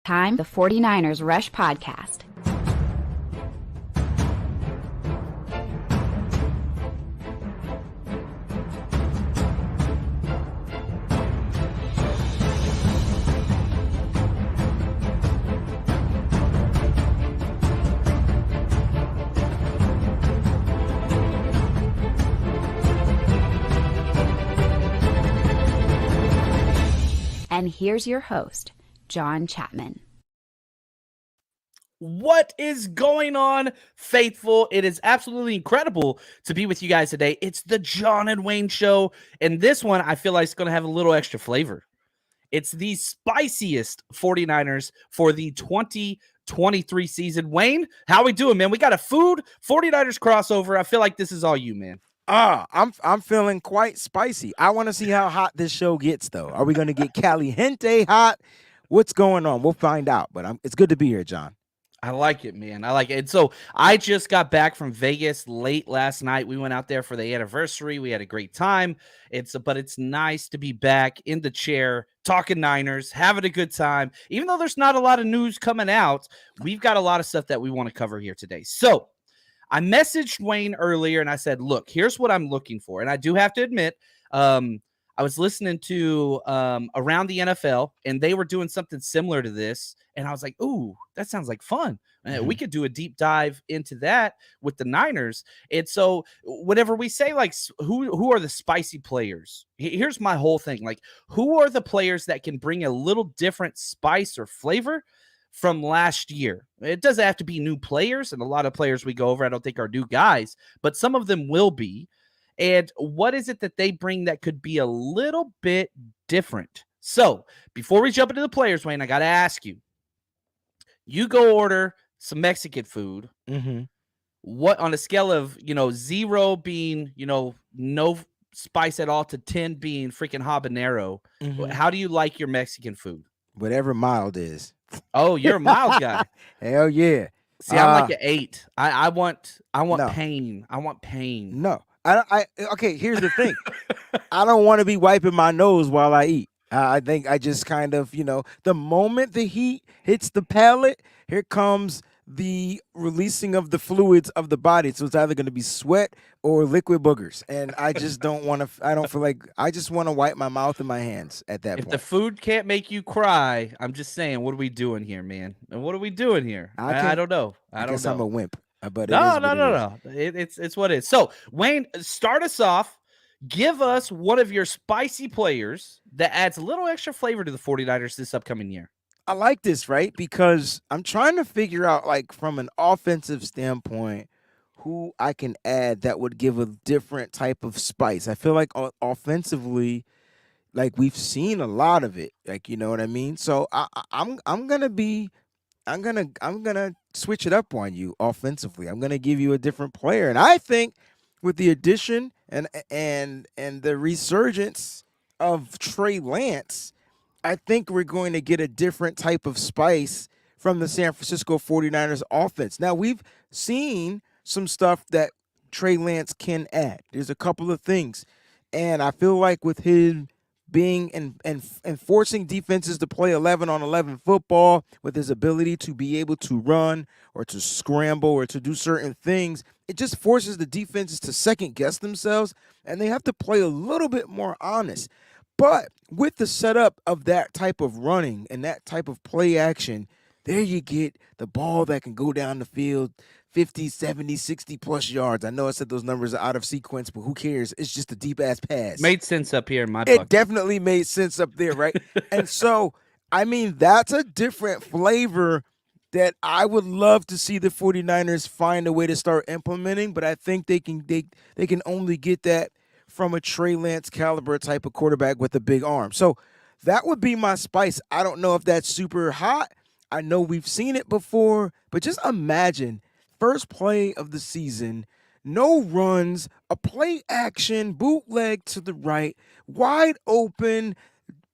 Time, the 49ers Rush Podcast. And here's your host, John Chapman. What is going on, faithful? It is absolutely incredible to be with you guys today. It's the John and Wayne Show, and this one I feel like it's going to have a little extra flavor. It's the spiciest 49ers for the 2023 season. Wayne, how we doing, man? We got a food 49ers crossover. I feel like this is all you, man. I'm feeling quite spicy. I want to see how hot this show gets, though. Are we going to get caliente hot? What's going on? We'll find out. But it's good to be here, John. I like it, man. I like it. And so I just got back from Vegas late last night. We went out there for the anniversary. We had a great time. But it's nice to be back in the chair, talking Niners, having a good time. Even though there's not a lot of news coming out, we've got a lot of stuff that we want to cover here today. So I messaged Wayne earlier and I said, look, here's what I'm looking for. And I do have to admit, I was listening to Around the NFL, and they were doing something similar to this. And I was like, ooh, that sounds like fun. We could do a deep dive into that with the Niners. And so whenever we say, like, who are the spicy players, here's my whole thing. Like, who are the players that can bring a little different spice or flavor from last year? It doesn't have to be new players, and a lot of players we go over I don't think are new guys, but some of them will be. And what is it that they bring that could be a little bit different? So before we jump into the players, Wayne, I got to ask you, you go order some Mexican food. What, on a scale of, 0 being, no spice at all, to 10 being freaking habanero, how do you like your Mexican food? Whatever mild is. Oh, you're a mild guy. Hell yeah. See, I'm like an 8. I want No. pain. I want pain. No. Okay, here's the thing. I don't want to be wiping my nose while I eat. I think I just kind of, the moment the heat hits the palate, here comes the releasing of the fluids of the body. So it's either going to be sweat or liquid boogers. And I just don't want to, I don't feel like, I just want to wipe my mouth and my hands at that point. If the food can't make you cry, I'm just saying, what are we doing here, man? And what are we doing here? I don't know. I don't know. I'm a wimp. But No. It's what it is. So, Wayne, start us off. Give us one of your spicy players that adds a little extra flavor to the 49ers this upcoming year. I like this, right? Because I'm trying to figure out, like, from an offensive standpoint, who I can add that would give a different type of spice. I feel like offensively, like, we've seen a lot of it. Like, you know what I mean? So I'm gonna switch it up on you offensively. I'm gonna give you a different player, and I think with the addition and the resurgence of Trey Lance, I think we're going to get a different type of spice from the San Francisco 49ers offense. Now, we've seen some stuff that Trey Lance can add. There's a couple of things, and I feel like with him being and forcing defenses to play 11-on-11 football, with his ability to be able to run or to scramble or to do certain things, it just forces the defenses to second guess themselves, and they have to play a little bit more honest. But with the setup of that type of running and that type of play action, there you get the ball that can go down the field 50, 70, 60-plus yards. I know I said those numbers are out of sequence, but who cares? It's just a deep-ass pass. Made sense up here in my book. It definitely made sense up there, right? And so, I mean, that's a different flavor that I would love to see the 49ers find a way to start implementing, but I think they can only get that from a Trey Lance caliber type of quarterback with a big arm. So that would be my spice. I don't know if that's super hot. I know we've seen it before, but just imagine first play of the season, no runs, a play action, bootleg to the right, wide open,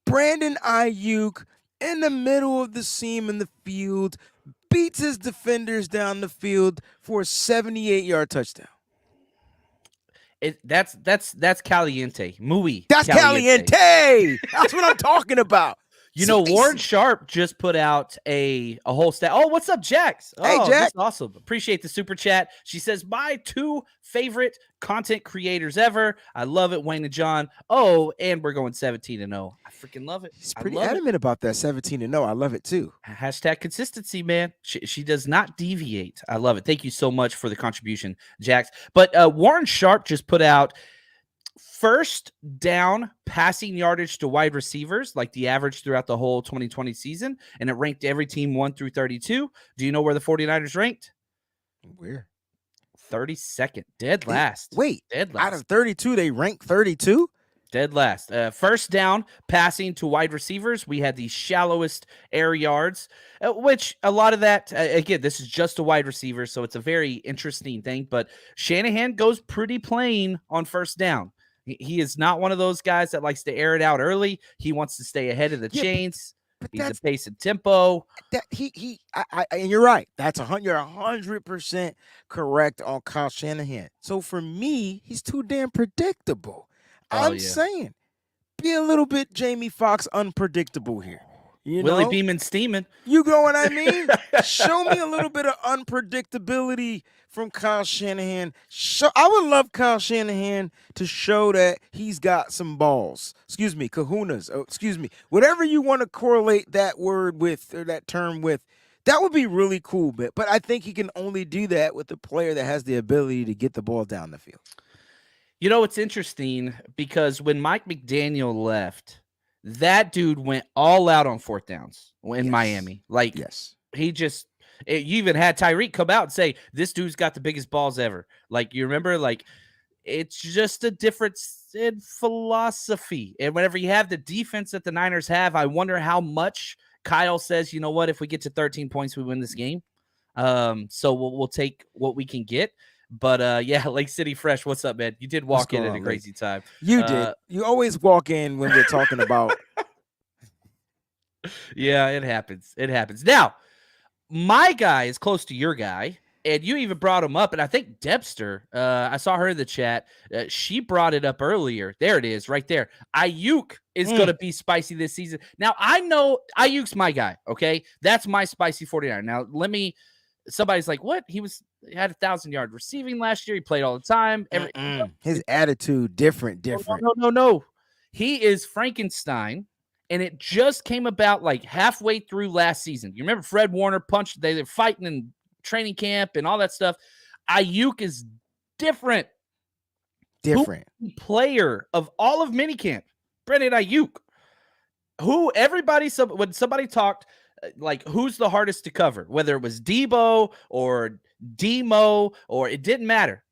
Brandon Aiyuk in the middle of the seam in the field, beats his defenders down the field for a 78-yard touchdown. That's caliente. Muy That's caliente. That's what I'm talking about. You know, Warren Sharp just put out a whole stat. Oh, what's up, Jax? Hey, Oh, Jack. that's awesome. Appreciate the super chat. She says, my 2 favorite content creators ever. I love it, Wayne and John. Oh, and we're going 17-0. I freaking love it. He's pretty adamant about that 17-0. I love it too. Hashtag consistency, man. She does not deviate. I love it. Thank you so much for the contribution, Jax. But Warren Sharp just put out first down passing yardage to wide receivers, like the average throughout the whole 2020 season, and it ranked every team 1 through 32. Do you know where the 49ers ranked? Where? 32nd. Dead last. Wait. Dead last. Out of 32, they rank 32? Dead last. First down passing to wide receivers, we had the shallowest air yards, which a lot of that, again, this is just a wide receiver, so it's a very interesting thing, but Shanahan goes pretty plain on first down. He is not one of those guys that likes to air it out early. He wants to stay ahead of the chains. But He's that's the pace and tempo. that and you're right. That's you're 100% correct on Kyle Shanahan. So for me, he's too damn predictable. I'm saying, be a little bit Jamie Foxx unpredictable here. You Willie know? Beeman steaming. You know what I mean? Show me a little bit of unpredictability from Kyle Shanahan. I would love Kyle Shanahan to show that he's got some balls. Excuse me, kahunas. Oh, excuse me. Whatever you want to correlate that word with or that term with, that would be really cool. But I think he can only do that with a player that has the ability to get the ball down the field. You know, it's interesting because when Mike McDaniel left, that dude went all out on fourth downs in Miami. Like, he just, you even had Tyreek come out and say, this dude's got the biggest balls ever. Like, you remember, like, it's just a difference in philosophy. And whenever you have the defense that the Niners have, I wonder how much Kyle says, you know what, if we get to 13 points, we win this game. So we'll take what we can get. But yeah, Lake City Fresh, what's up, man? You did walk in at a crazy time. You did. You always walk in when we're talking about. Yeah, it happens. It happens. Now, my guy is close to your guy, and you even brought him up. And I think Debster, I saw her in the chat. She brought it up earlier. There it is, right there. Aiyuk is going to be spicy this season. Now, I know Aiyuk's my guy, okay? That's my spicy 49. Now, somebody's like, what? He had 1,000-yard receiving last year. He played all the time. His attitude, different. No. He is Frankenstein, and it just came about like halfway through last season. You remember Fred Warner punched? They were fighting in training camp and all that stuff. Aiyuk is different. Player of all of minicamp, Brandon Aiyuk. When somebody talked, like, who's the hardest to cover, whether it was Debo or Demo, or it didn't matter.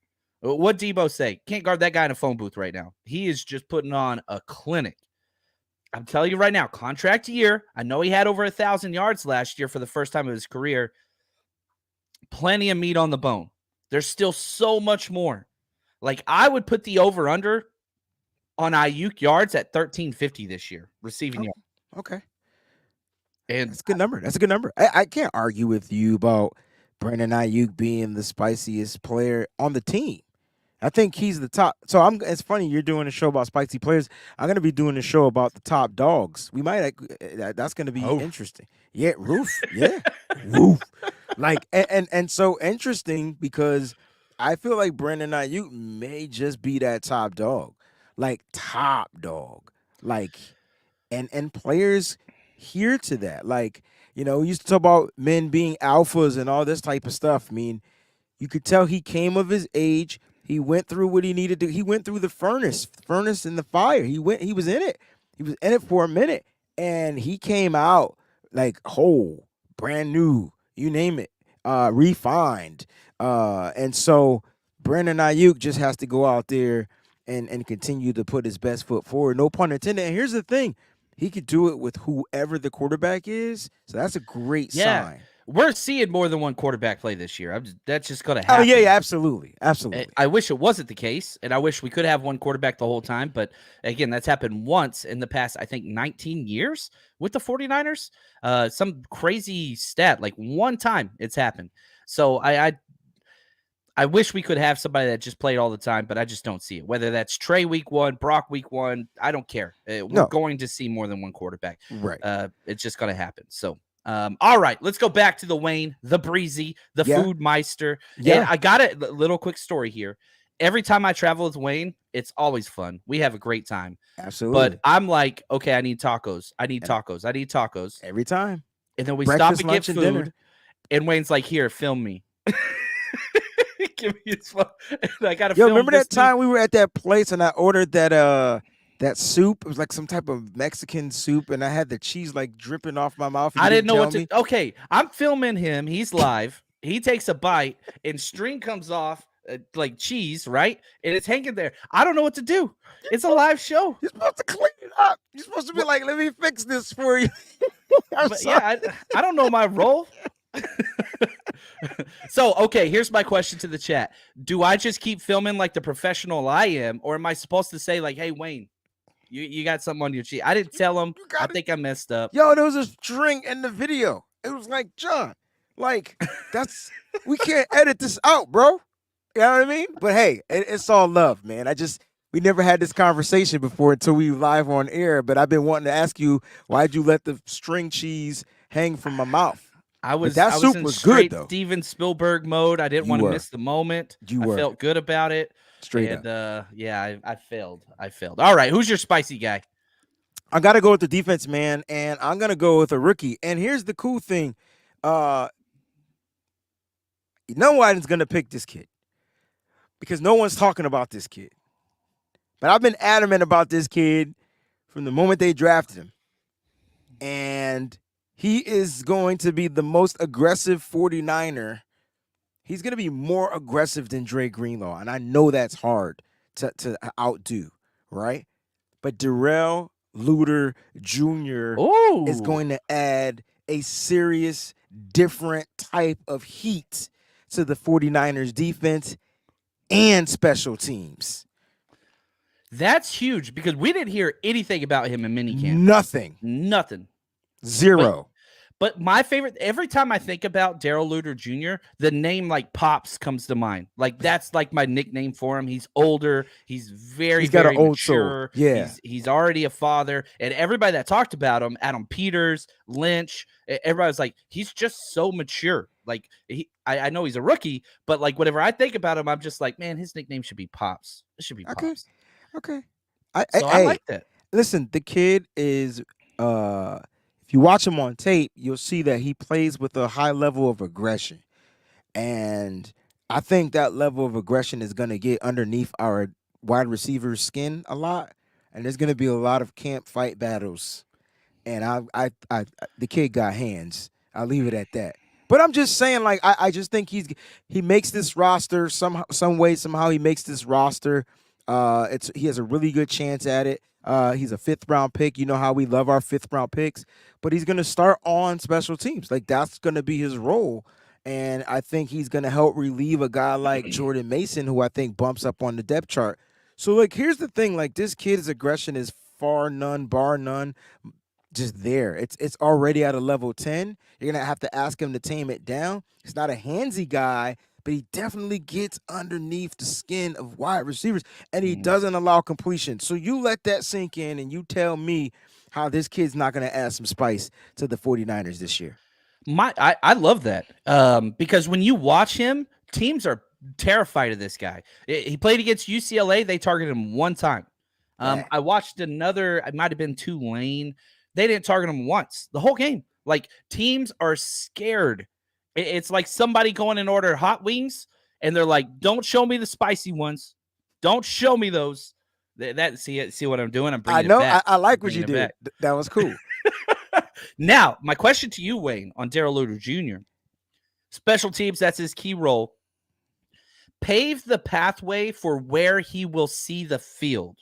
What Debo say? Can't guard that guy in a phone booth right now. He is just putting on a clinic. I'm telling you right now, contract year. I know he had over 1,000 yards last year for the first time of his career. Plenty of meat on the bone. There's still so much more. Like, I would put the over-under on Aiyuk yards at 1,350 this year, receiving yards. Okay. And that's a good number. That's a good number. I can't argue with you about Brandon Aiyuk being the spiciest player on the team. I think he's the top. So it's funny you're doing a show about spicy players. I'm going to be doing a show about the top dogs. We might. That's going to be interesting. Yeah, Roof. Yeah, Roof. Like and so interesting because I feel like Brandon Aiyuk may just be that top dog, like top dog, like and players here to that. Like, you know, we used to talk about men being alphas and all this type of stuff. I mean, you could tell he came of his age. He went through what he needed to. He went through the furnace and the fire. He was in it. He was in it for a minute, and he came out like whole, brand new, you name it, refined. And so Brandon Aiyuk just has to go out there and continue to put his best foot forward. No pun intended. And here's the thing. He could do it with whoever the quarterback is. So that's a great sign. We're seeing more than one quarterback play this year. That's just going to happen. Oh, yeah, absolutely. Absolutely. I wish it wasn't the case, and I wish we could have one quarterback the whole time. But, again, that's happened once in the past, I think, 19 years with the 49ers. Some crazy stat, like one time it's happened. So I wish we could have somebody that just played all the time, but I just don't see it. Whether that's Trey week 1, Brock week 1, I don't care. We're No. going to see more than one quarterback. Right. It's just going to happen. So, all right, let's go back to the Wayne, the Breezy, the Food Meister. Yeah. And I got a little quick story here. Every time I travel with Wayne, it's always fun. We have a great time. Absolutely. But I'm like, okay, I need tacos. I need tacos. Every time. And then we Breakfast, stop and lunch, get and food. dinner. And Wayne's like, here, film me. Give me his phone. And I gotta Yo, film remember this that time we were at that place and I ordered that soup? It was like some type of Mexican soup, and I had the cheese like dripping off my mouth. I didn't know what to. Okay, I'm filming him. He's live. He takes a bite, and string comes off like cheese, right? And it's hanging there. I don't know what to do. It's a live show. You're supposed to clean it up. You're supposed to be like, let me fix this for you. Yeah, I don't know my role. So, okay, here's my question to the chat. Do I just keep filming like the professional I am, or am I supposed to say like, hey, Wayne, you got something on your cheek? I didn't tell him. I think I messed up. Yo, there was a string in the video. It was like, John, like, we can't edit this out, bro. You know what I mean? But hey, it's all love, man. We never had this conversation before until we live on air, but I've been wanting to ask you, why'd you let the string cheese hang from my mouth? That soup was good, though. Steven Spielberg mode. I didn't want to miss the moment. I felt good about it. Straight up. Yeah, I failed. All right, who's your spicy guy? I got to go with the defense, man, and I'm going to go with a rookie. And here's the cool thing. No one's going to pick this kid because no one's talking about this kid. But I've been adamant about this kid from the moment they drafted him. And he is going to be the most aggressive 49er. He's going to be more aggressive than Dre Greenlaw, and I know that's hard to outdo, right? But Darrell Luter Jr. is going to add a serious, different type of heat to the 49ers defense and special teams. That's huge because we didn't hear anything about him in minicamp. Nothing. 0. But my favorite, every time I think about Darrell Luter Jr., the name like Pops comes to mind. Like that's like my nickname for him. He's older. He's very an old mature. Soul. Yeah. He's already a father. And everybody that talked about him, Adam Peters, Lynch, everybody was like, he's just so mature. Like I know he's a rookie, but like whenever I think about him, I'm just like, man, his nickname should be Pops. It should be Pops. Okay. I like that. Listen, the kid is if you watch him on tape, you'll see that he plays with a high level of aggression. And I think that level of aggression is going to get underneath our wide receiver's skin a lot. And there's going to be a lot of camp fight battles. And the kid got hands. I'll leave it at that. But I'm just saying, like, I just think he makes this roster somehow he makes this roster. He has a really good chance at it. He's a 5th round pick. You know how we love our 5th round picks, but he's going to start on special teams. Like that's going to be his role. And I think he's going to help relieve a guy like Jordan Mason, who I think bumps up on the depth chart. So like, here's the thing, like this kid's aggression is bar none, just there. It's already at a level 10. You're going to have to ask him to tame it down. He's not a handsy guy, but he definitely gets underneath the skin of wide receivers, and he doesn't allow completion. So you let that sink in, and you tell me how this kid's not going to add some spice to the 49ers this year. I love that because when you watch him, teams are terrified of this guy. He played against UCLA. They targeted him one time. I watched another, it might have been Tulane. They didn't target him once the whole game. Like teams are scared. It's like somebody going and order hot wings, and they're like, "Don't show me the spicy ones. Don't show me those." See what I'm doing? I'm bringing. I know. It back. I like what you did. That was cool. Now, my question to you, Wayne, on Darrell Luter Jr. Special teams, that's his key role. Pave the pathway for where he will see the field.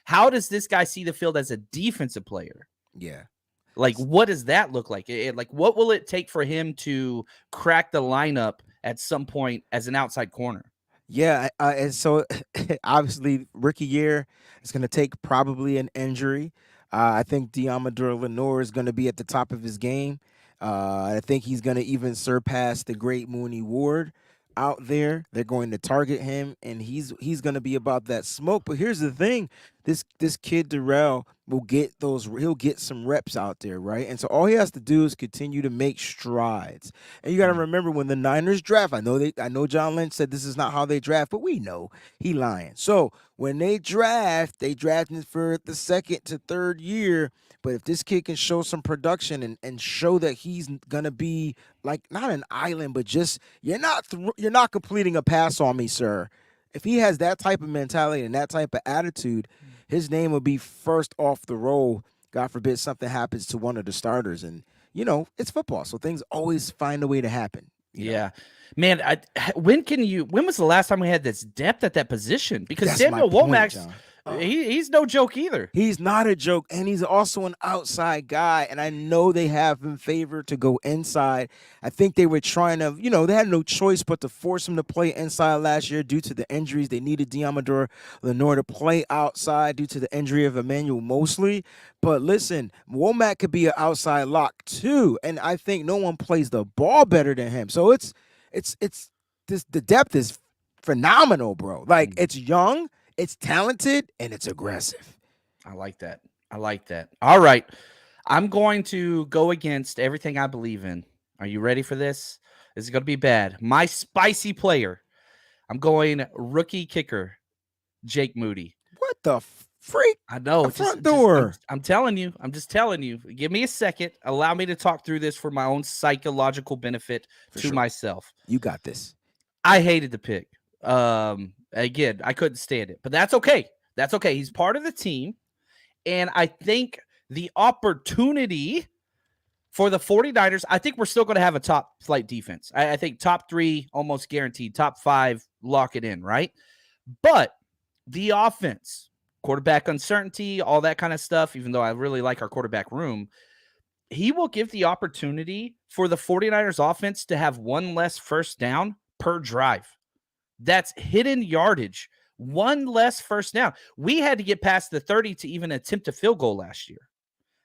How does this guy see the field as a defensive player? Yeah. Like, what does that look like? Like, what will it take for him to crack the lineup at some point as an outside corner? Yeah, and so obviously rookie year is going to take probably an injury. I think Diamador Lenore is going to be at the top of his game. I think he's going to even surpass the great Mooney Ward. out there. They're going to target him, and he's going to be about that smoke. But here's the thing: this kid Darrell will get those. He'll get some reps out there, right? And so all he has to do is continue to make strides. And you got to remember when the Niners draft. I know John Lynch said this is not how they draft, but we know he lying. So when they draft him for the second to third year. But if this kid can show some production and show that he's gonna be like not an island, but just you're not completing a pass on me, sir. If he has that type of mentality and that type of attitude, his name will be first off the roll. God forbid something happens to one of the starters, and it's football, so things always find a way to happen. Yeah, man. When was the last time we had this depth at that position? Because That's Samuel my point, Womack's. John. He's no joke either. He's not a joke, and he's also an outside guy, and I know they have him favored to go inside. I think they were trying to, they had no choice but to force him to play inside last year due to the injuries. They needed Diamador Lenore to play outside due to the injury of Emmanuel Mosley. But listen, Womack could be an outside lock too, and I think no one plays the ball better than him. So the depth is phenomenal, bro. Like, it's young, it's talented, and it's aggressive. I like that. All right. I'm going to go against everything I believe in. Are you ready for this? This is going to be bad. My spicy player. I'm going rookie kicker, Jake Moody. What the freak? I know. The front door. I'm telling you. I'm just telling you. Give me a second. Allow me to talk through this for my own psychological benefit to myself. You got this. I hated the pick. Again, I couldn't stand it, but that's okay. That's okay. He's part of the team. And I think the opportunity for the 49ers, I think we're still going to have a top flight defense. I think top 3, almost guaranteed. Top 5, lock it in, right? But the offense, quarterback uncertainty, all that kind of stuff, even though I really like our quarterback room, he will give the opportunity for the 49ers offense to have one less first down per drive. That's hidden yardage. One less first down. We had to get past the 30 to even attempt a field goal last year.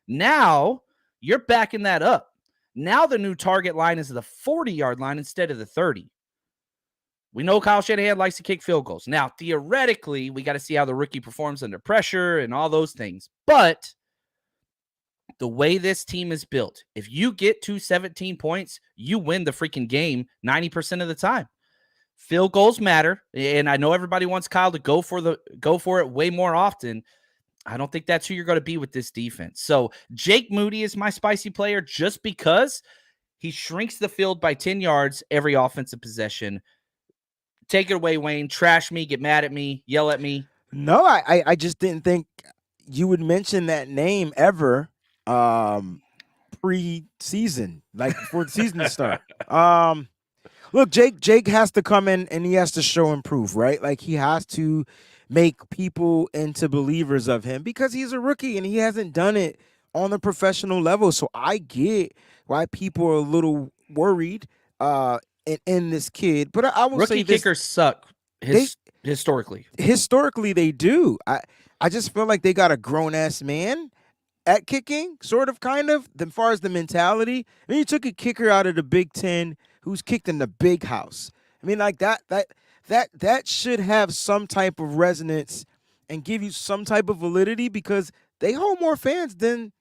Now, you're backing that up. Now the new target line is the 40-yard line instead of the 30. We know Kyle Shanahan likes to kick field goals. Now, theoretically, we got to see how the rookie performs under pressure and all those things. But the way this team is built, if you get to 17 points, you win the freaking game 90% of the time. Field goals matter, and I know everybody wants Kyle to go for it way more often. I don't think that's who you're going to be with this defense. So Jake Moody is my spicy player just because he shrinks the field by 10 yards every offensive possession. Take it away, Wayne. Trash me, get mad at me, yell at me. No, I just didn't think you would mention that name ever pre-season, like before the season to start. Look, Jake has to come in and he has to show and prove, right? Like, he has to make people into believers of him because he's a rookie and he hasn't done it on the professional level. So I get why people are a little worried in this kid. But I will say rookie this, kickers suck historically. Historically, they do. I just feel like they got a grown-ass man at kicking, sort of, kind of, as far as the mentality. I mean, you took a kicker out of the Big Ten who's kicked in the big house. I mean, like, that should have some type of resonance and give you some type of validity because they hold more fans than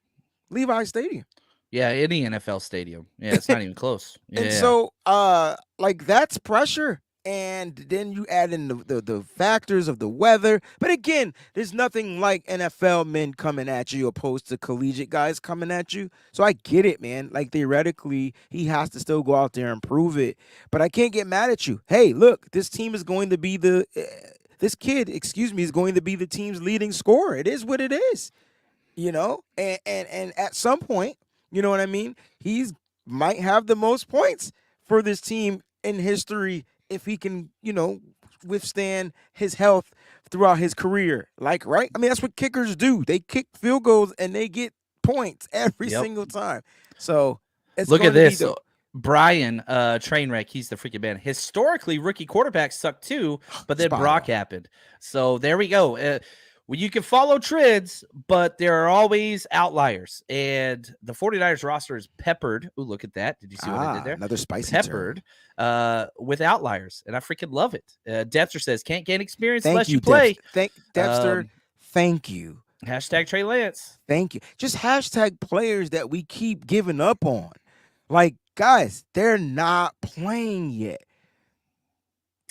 Levi Stadium. Yeah, any NFL stadium. Yeah, it's not even close. Yeah. And so, like, that's pressure. And then you add in the factors of the weather. But again, there's nothing like NFL men coming at you opposed to collegiate guys coming at you. So I get it, man. Like, theoretically, he has to still go out there and prove it. But I can't get mad at you. Hey, look, this team is going to be this kid is going to be the team's leading scorer. It is what it is, And at some point, you know what I mean? He's might have the most points for this team in history if he can, withstand his health throughout his career. Like, right? I mean, that's what kickers do. They kick field goals and they get points every single time. So look at this. Brian Trainwreck, he's the freaking man. Historically, rookie quarterbacks suck too, but then Brock happened. So there we go. Well, you can follow trends, but there are always outliers. And the 49ers roster is peppered. Ooh, look at that. Did you see what I did there? Another spicy Peppered with outliers. And I freaking love it. Dexter says, can't gain experience Thank unless you, you play. Dexter. Thank you. Hashtag Trey Lance. Thank you. Just hashtag players that we keep giving up on. Like, guys, they're not playing yet.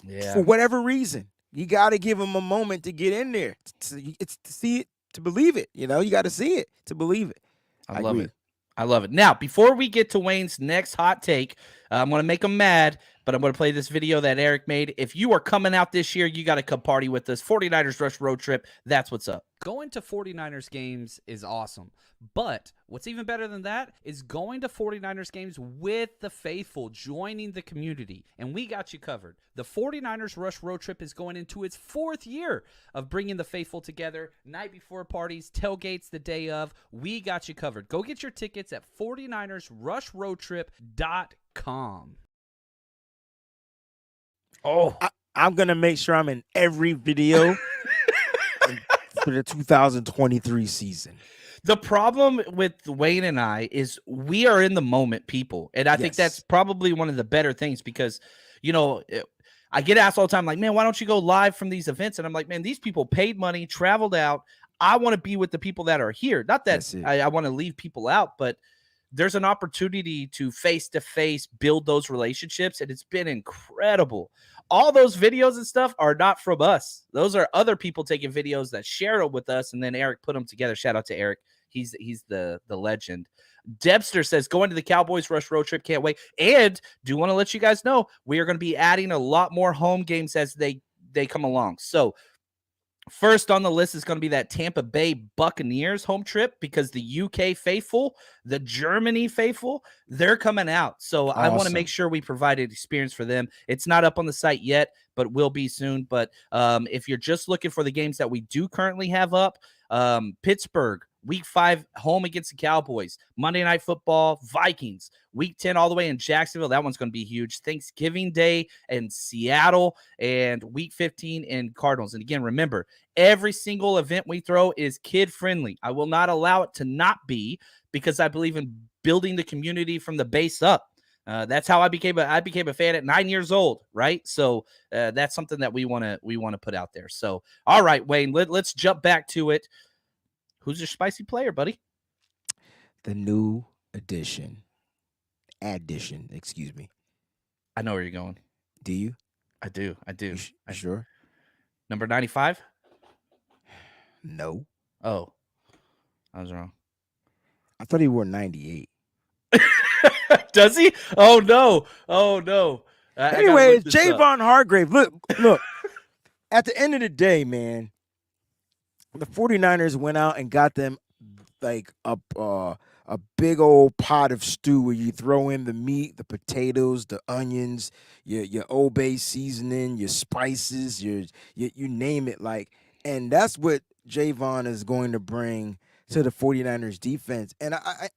Yeah. For whatever reason. You got to give them a moment to get in there. It's to see it, to believe it. You got to see it to believe it. I love it. I love it. Now, before we get to Wayne's next hot take, I'm going to make him mad, but I'm going to play this video that Eric made. If you are coming out this year, you got to come party with us. 49ers Rush Road Trip. That's what's up. Going to 49ers games is awesome. But what's even better than that is going to 49ers games with the faithful, joining the community. And we got you covered. The 49ers Rush Road Trip is going into its 4th year of bringing the faithful together. Night before parties, tailgates the day of. We got you covered. Go get your tickets at 49ersrushroadtrip.com. Oh, I'm going to make sure I'm in every video for the 2023 season. The problem with Wayne and I is we are in the moment people. And I think that's probably one of the better things because, I get asked all the time, like, man, why don't you go live from these events? And I'm like, man, these people paid money, traveled out. I want to be with the people that are here. Not that I want to leave people out, but there's an opportunity to face-to-face build those relationships. And it's been incredible. All those videos and stuff are not from us. Those are other people taking videos that share it with us. And then Eric put them together. Shout out to Eric. He's the legend. Debster says, going to the Cowboys Rush Road Trip. Can't wait. And do want to let you guys know, we are going to be adding a lot more home games as they come along. So first on the list is going to be that Tampa Bay Buccaneers home trip because the UK faithful, the Germany faithful, they're coming out. So awesome. I want to make sure we provide an experience for them. It's not up on the site yet, but will be soon. But if you're just looking for the games that we do currently have up, Pittsburgh, Week 5, home against the Cowboys. Monday Night Football, Vikings. Week 10 all the way in Jacksonville. That one's going to be huge. Thanksgiving Day in Seattle. And Week 15 in Cardinals. And again, remember, every single event we throw is kid-friendly. I will not allow it to not be because I believe in building the community from the base up. That's how I became a fan at 9 years old, right? So that's something that we want to put out there. So, all right, Wayne, let's jump back to it. Who's your spicy player, buddy? The new addition, excuse me. I know where you're going. Do you? I do. You sure? Number 95? No. Oh, I was wrong. I thought he wore 98. Does he? Oh, no. Anyway, Jayvon Hargrave. Look. At the end of the day, man, the 49ers went out and got them like a big old pot of stew where you throw in the meat, the potatoes, the onions, your Old Bay seasoning, your spices, you name it. And that's what Jayvon is going to bring to the 49ers defense.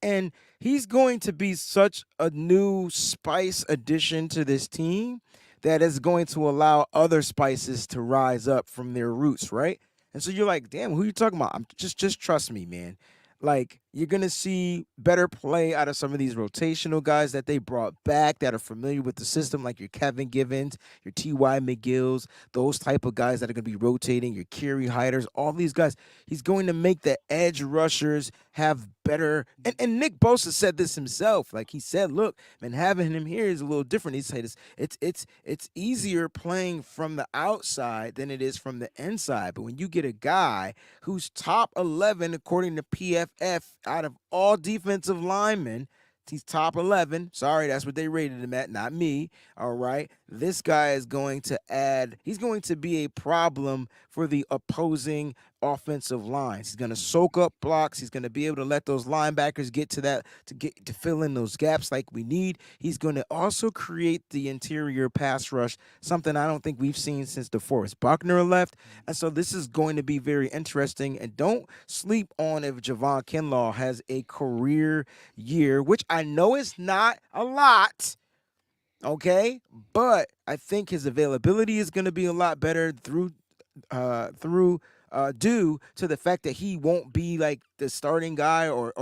And he's going to be such a new spice addition to this team that is going to allow other spices to rise up from their roots, right? And so you're like, damn, who are you talking about? Just trust me, man. Like, you're going to see better play out of some of these rotational guys that they brought back that are familiar with the system, like your Kevin Givens, your T.Y. McGills, those type of guys that are going to be rotating, your Kerry Hyders, all these guys. He's going to make the edge rushers have better. And Nick Bosa said this himself. Like, he said, look, man, having him here is a little different. He said it's easier playing from the outside than it is from the inside. But when you get a guy who's top 11, according to PFF, out of all defensive linemen, he's top 11. Sorry, that's what they rated him at, not me. All right. This guy is going to he's going to be a problem for the opposing offensive lines. He's going to soak up blocks. He's going to be able to let those linebackers get to that, to fill in those gaps like we need. He's going to also create the interior pass rush, something I don't think we've seen since DeForest Buckner left. And so this is going to be very interesting. And don't sleep on if Javon Kinlaw has a career year, which I know is not a lot. Okay, but I think his availability is going to be a lot better through due to the fact that he won't be like the starting guy or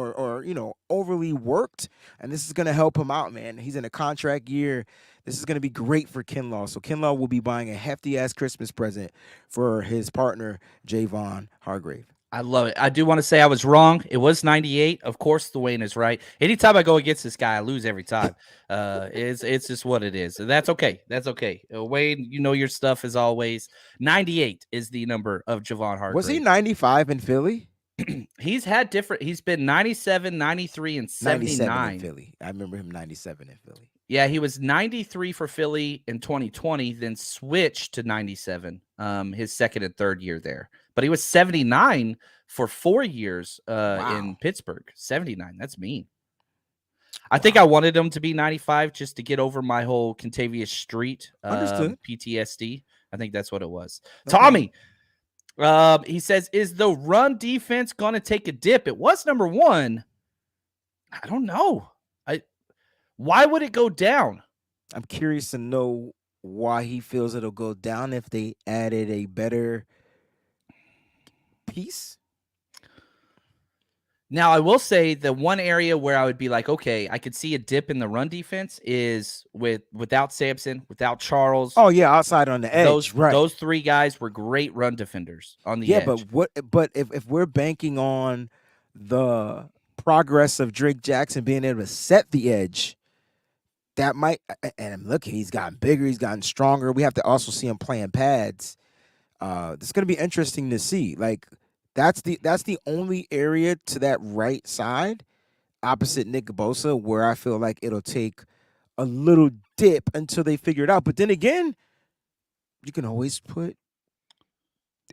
overly worked, and this is going to help him out, man. He's in a contract year. This is going to be great for Kinlaw. So Kinlaw will be buying a hefty-ass Christmas present for his partner, Jayvon Hargrave. I love it. I do want to say I was wrong. It was 98. Of course, Dwayne is right. Anytime I go against this guy, I lose every time. It's just what it is. That's okay. That's okay. Wayne, you know your stuff as always. 98 is the number of Jayvon Hargrave. Was he 95 in Philly? He's been 97, 93, and 79. 97 in Philly. I remember him 97 in Philly. Yeah, he was 93 for Philly in 2020, then switched to 97 his second and third year there. But he was 79 for 4 years in Pittsburgh. 79. That's mean. I think I wanted him to be 95 just to get over my whole Contavious Street PTSD. I think that's what it was. Okay. Tommy, he says, is the run defense going to take a dip? It was number one. I don't know. Why would it go down? I'm curious to know why he feels it'll go down if they added a better piece. Now, I will say the one area where I would be like, okay, I could see a dip in the run defense is without Sampson, without Charles. Oh yeah, outside on the edge. Those three guys were great run defenders on the edge. Yeah, but if we're banking on the progress of Drake Jackson being able to set the edge, that might, and look, he's gotten bigger, he's gotten stronger. We have to also see him playing pads. It's going to be interesting to see. Like that's the only area to that right side, opposite Nick Bosa, where I feel like it'll take a little dip until they figure it out. But then again, you can always put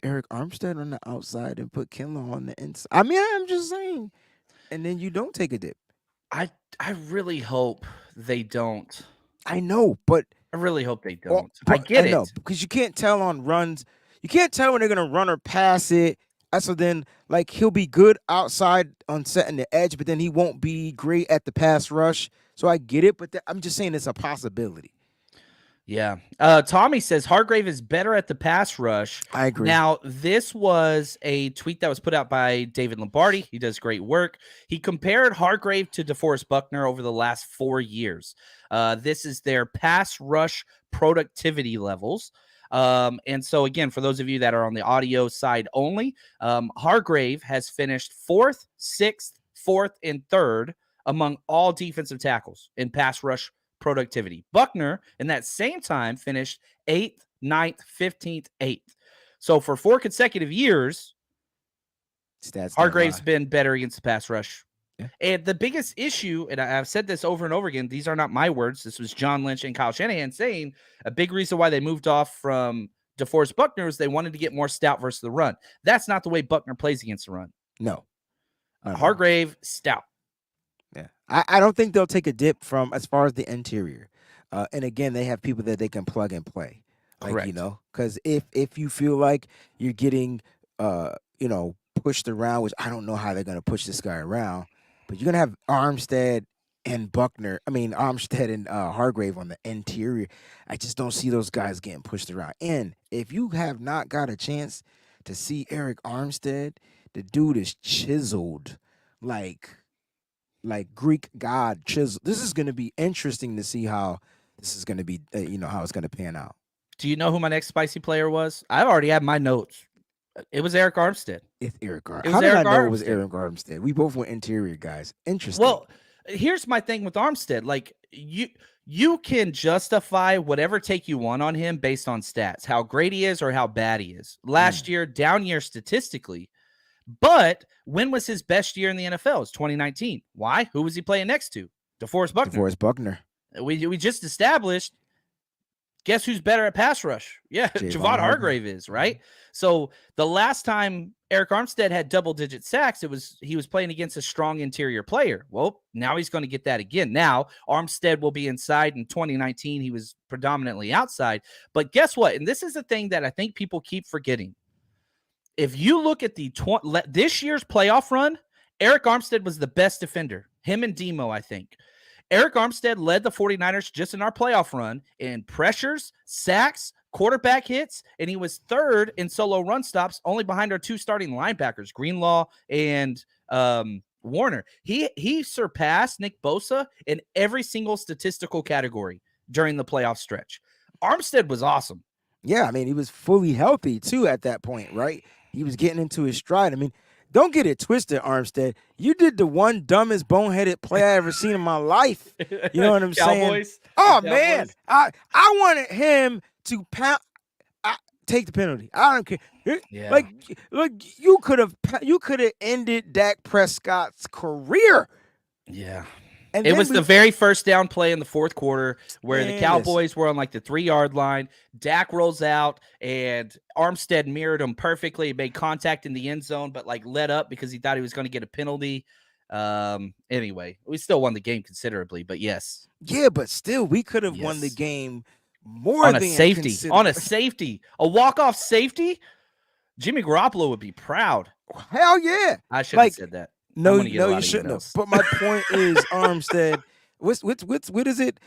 Eric Armstead on the outside and put Kinlaw on the inside. I mean, I'm just saying. And then you don't take a dip. I really hope they don't. I know, but I really hope they don't. I get it. Because you can't tell on runs. You can't tell when they're going to run or pass it. So then, like, he'll be good outside on setting the edge, but then he won't be great at the pass rush. So I get it, but I'm just saying it's a possibility. Yeah. Tommy says Hargrave is better at the pass rush. I agree. Now, this was a tweet that was put out by David Lombardi. He does great work. He compared Hargrave to DeForest Buckner over the last 4 years. This is their pass rush productivity levels. And so, again, for those of you that are on the audio side only, Hargrave has finished 4th, 6th, 4th, and 3rd among all defensive tackles in pass rush productivity. Buckner, in that same time, finished 8th, 9th, 15th, 8th. So for 4 consecutive years, Hargrave's been better against the pass rush. Yeah. And the biggest issue, and I've said this over and over again, these are not my words. This was John Lynch and Kyle Shanahan saying a big reason why they moved off from DeForest Buckner is they wanted to get more stout versus the run. That's not the way Buckner plays against the run. No. Hargrave, stout. Yeah, I don't think they'll take a dip from as far as the interior. And again, they have people that they can plug and play. Like, correct. You know, because if you feel like you're getting, pushed around, which I don't know how they're going to push this guy around, but you're going to have Armstead and Hargrave on the interior. I just don't see those guys getting pushed around. And if you have not got a chance to see Eric Armstead, the dude is chiseled like Greek god chisel. This is going to be interesting to see how this is going to be, how it's going to pan out. Do you know who my next spicy player was? I've already had my notes. It was Eric Armstead. It's Eric Armstead. How did I know it was Eric Armstead? We both went interior guys. Interesting. Well, here's my thing with Armstead. Like, you can justify whatever take you want on him based on stats, how great he is or how bad he is. Last year, down year statistically. But when was his best year in the NFL? It's 2019. Why? Who was he playing next to? DeForest Buckner. We just established. Guess who's better at pass rush? Yeah, Jayvon Hargrave is, right? So the last time Eric Armstead had double-digit sacks, he was playing against a strong interior player. Well, now he's going to get that again. Now Armstead will be inside. In 2019, he was predominantly outside. But guess what? And this is the thing that I think people keep forgetting. If you look at this year's playoff run, Eric Armstead was the best defender. Him and Demo, I think. Eric Armstead led the 49ers just in our playoff run in pressures, sacks, quarterback hits, and he was third in solo run stops, only behind our two starting linebackers, Greenlaw and Warner. He surpassed Nick Bosa in every single statistical category during the playoff stretch. Armstead was awesome. Yeah, I mean, he was fully healthy too at that point, right? He was getting into his stride. I mean, don't get it twisted, Armstead. You did the one dumbest boneheaded play I ever seen in my life. You know what I'm saying? Oh man, I wanted him to take the penalty. I don't care. Yeah. Like you could have ended Dak Prescott's career. Yeah. And it was the very first down play in the fourth quarter where the Cowboys were on like the 3-yard line. Dak rolls out and Armstead mirrored him perfectly. He made contact in the end zone, but like let up because he thought he was going to get a penalty. Anyway, we still won the game considerably, but yes. Yeah, but still, we could have won the game more on than a safety. On a safety. A walk-off safety? Jimmy Garoppolo would be proud. Hell yeah. I should have said that. No, you shouldn't have. But my point is, Armstead, what is it?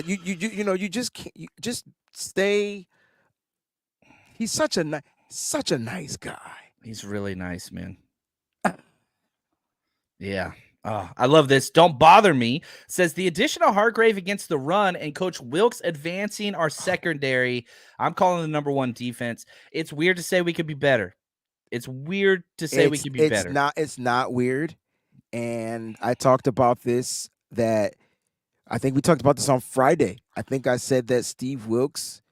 You just can't, you just stay. He's such a nice guy. He's really nice, man. Yeah. Oh, I love this. Don't bother me. Says the addition of Hargrave against the run and Coach Wilks advancing our secondary. I'm calling the number one defense. It's weird to say we could be better. It's weird to say we could be better. It's not weird. And I talked about this I think we talked about this on Friday. I think I said that Steve Wilks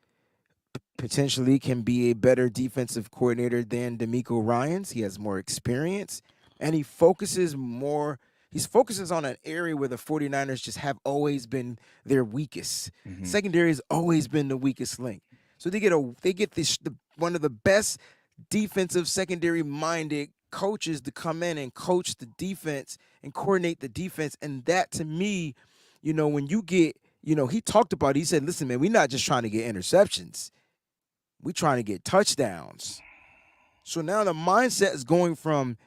potentially can be a better defensive coordinator than DeMeco Ryans. He has more experience and he focuses on an area where the 49ers just have always been their weakest. Mm-hmm. Secondary has always been the weakest link. So they get one of the best defensive secondary minded coaches to come in and coach the defense and coordinate the defense. And that to me, when you get, he talked about it, he said, listen, man, we're not just trying to get interceptions. We're trying to get touchdowns. So now the mindset is going from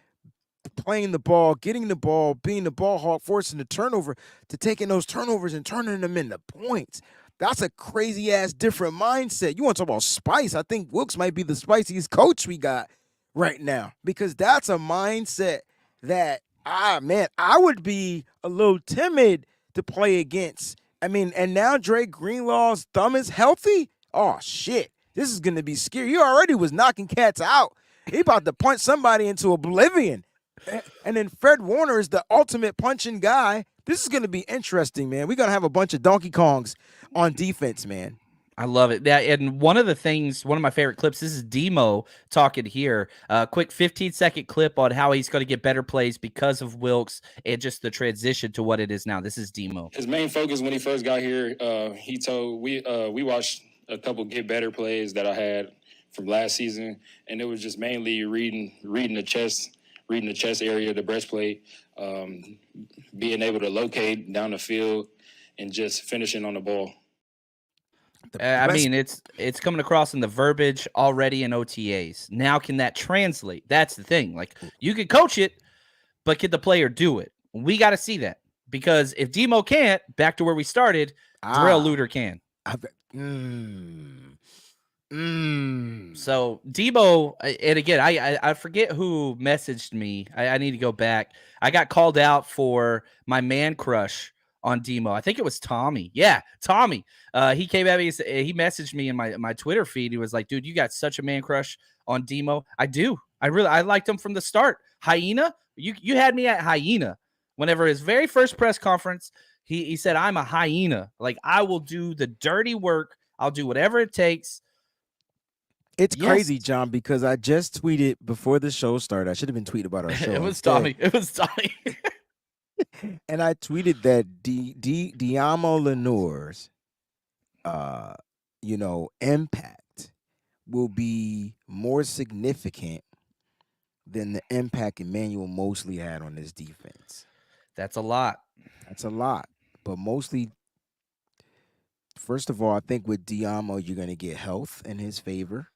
playing the ball, getting the ball, being the ball hawk, forcing the turnover, to taking those turnovers and turning them into points. That's a crazy-ass different mindset. You want to talk about spice? I think Wilks might be the spiciest coach we got right now because that's a mindset that, I would be a little timid to play against. I mean, and now Dre Greenlaw's thumb is healthy? Oh, shit. This is going to be scary. He already was knocking cats out. He about to punch somebody into oblivion. And then Fred Warner is the ultimate punching guy. This is going to be interesting, man. We're going to have a bunch of Donkey Kongs on defense, man. I love it. And one of my favorite clips, this is Demo talking here. Quick 15-second clip on how he's going to get better plays because of Wilks and just the transition to what it is now. This is Demo. His main focus when he first got here, he told we watched a couple get better plays that I had from last season, and it was just mainly reading the chest area, the breastplate, being able to locate down the field, and just finishing on the ball. I mean, it's coming across in the verbiage already in OTAs. Now, can that translate? That's the thing. Like, you can coach it, but can the player do it? We got to see that. Because if Demo can't, back to where we started, Darrell Luter can. So Debo, and again, I forget who messaged me. I need to go back. I got called out for my man crush on Demo. I think it was Tommy. Yeah, Tommy. He came at me. He messaged me in my Twitter feed. He was like, "Dude, you got such a man crush on Demo." I do. I liked him from the start. Hyena. You had me at hyena. Whenever his very first press conference, he said, "I'm a hyena. Like, I will do the dirty work. I'll do whatever it takes." It's crazy, John, because I just tweeted before the show started. I should have been tweeting about our show. It was Tommy. And I tweeted that Diamo Lenoir's, impact will be more significant than the impact Emmanuel Mosley had on this defense. That's a lot. But Mosley, first of all, I think with Diamo, you're going to get health in his favor.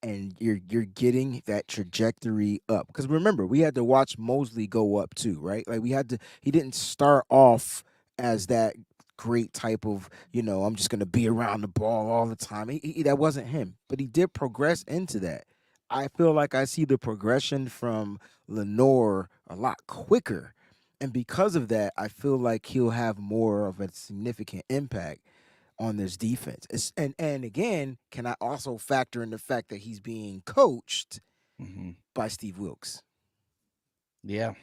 And you're getting that trajectory up. Because remember, we had to watch Mosley go up too, right? Like he didn't start off as that great type of, I'm just going to be around the ball all the time. That wasn't him, but he did progress into that. I feel like I see the progression from Lenore a lot quicker. And because of that, I feel like he'll have more of a significant impact on this defense. And again, can I also factor in the fact that he's being coached by Steve Wilkes? Yeah.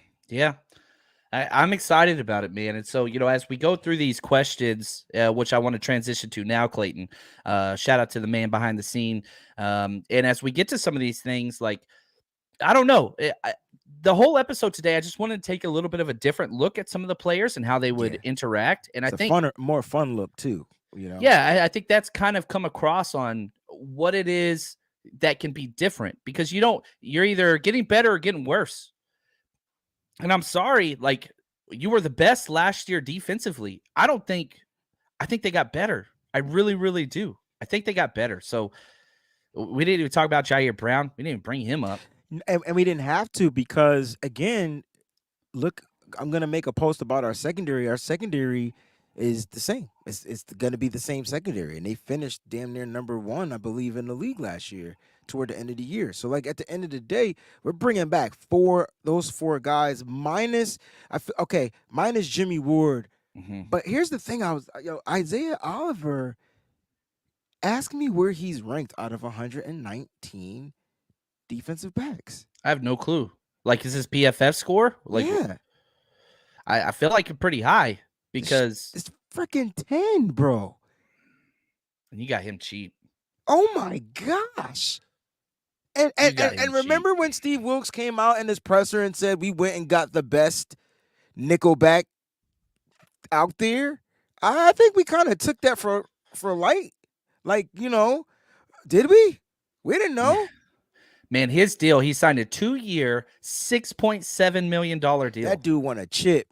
I'm excited about it, man. And so, as we go through these questions, which I want to transition to now, Clayton, shout out to the man behind the scene. And as we get to some of these things, like, I don't know, the whole episode today, I just wanted to take a little bit of a different look at some of the players and how they would interact. And it's I think more fun look too, Yeah, I think that's kind of come across on what it is that can be different, because you're either getting better or getting worse. And I'm sorry, like, you were the best last year defensively. I think they got better. I really, really do. I think they got better. So we didn't even talk about Ji'Ayir Brown. We didn't even bring him up. And we didn't have to, because, again, look, I'm going to make a post about our secondary. Our secondary is the same. It's going to be the same secondary. And they finished damn near number 1, I believe, in the league last year toward the end of the year. So, like, at the end of the day, we're bringing back those four guys minus Jimmy Ward. But here's the thing. Isaiah Oliver, ask me where he's ranked out of 119 defensive backs. I have no clue. Like, is this PFF score? Like, yeah. I feel like it's pretty high, because it's freaking 10, bro. And you got him cheap. Oh my gosh. And remember when Steve Wilkes came out in his presser and said we went and got the best nickelback out there? I think we kind of took that for light. Like, did we? We didn't know. Man, his deal, he signed a 2-year, $6.7 million deal. That dude won a chip.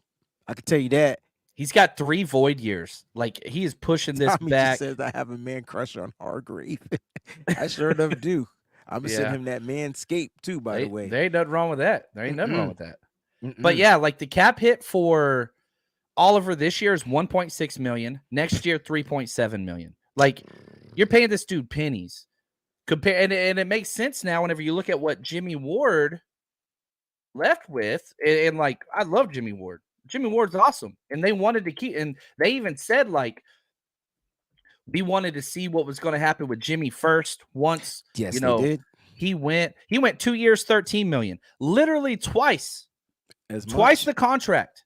I can tell you that. He's got 3 void years. Like, he is pushing this Tommy back. Just says I have a man crush on Hargrave. I sure enough do. I'm going to send him that manscape too, by the way. There ain't nothing wrong with that. But yeah, like, the cap hit for Oliver this year is $1.6 million. Next year, $3.7 million. Like, you're paying this dude pennies. And it makes sense now whenever you look at what Jimmy Ward left with. And like, I love Jimmy Ward. Jimmy Ward's awesome. And they wanted to keep, and they even said, like, we wanted to see what was going to happen with Jimmy first. Once, they did. He went 2 years, $13 million. Literally twice the contract.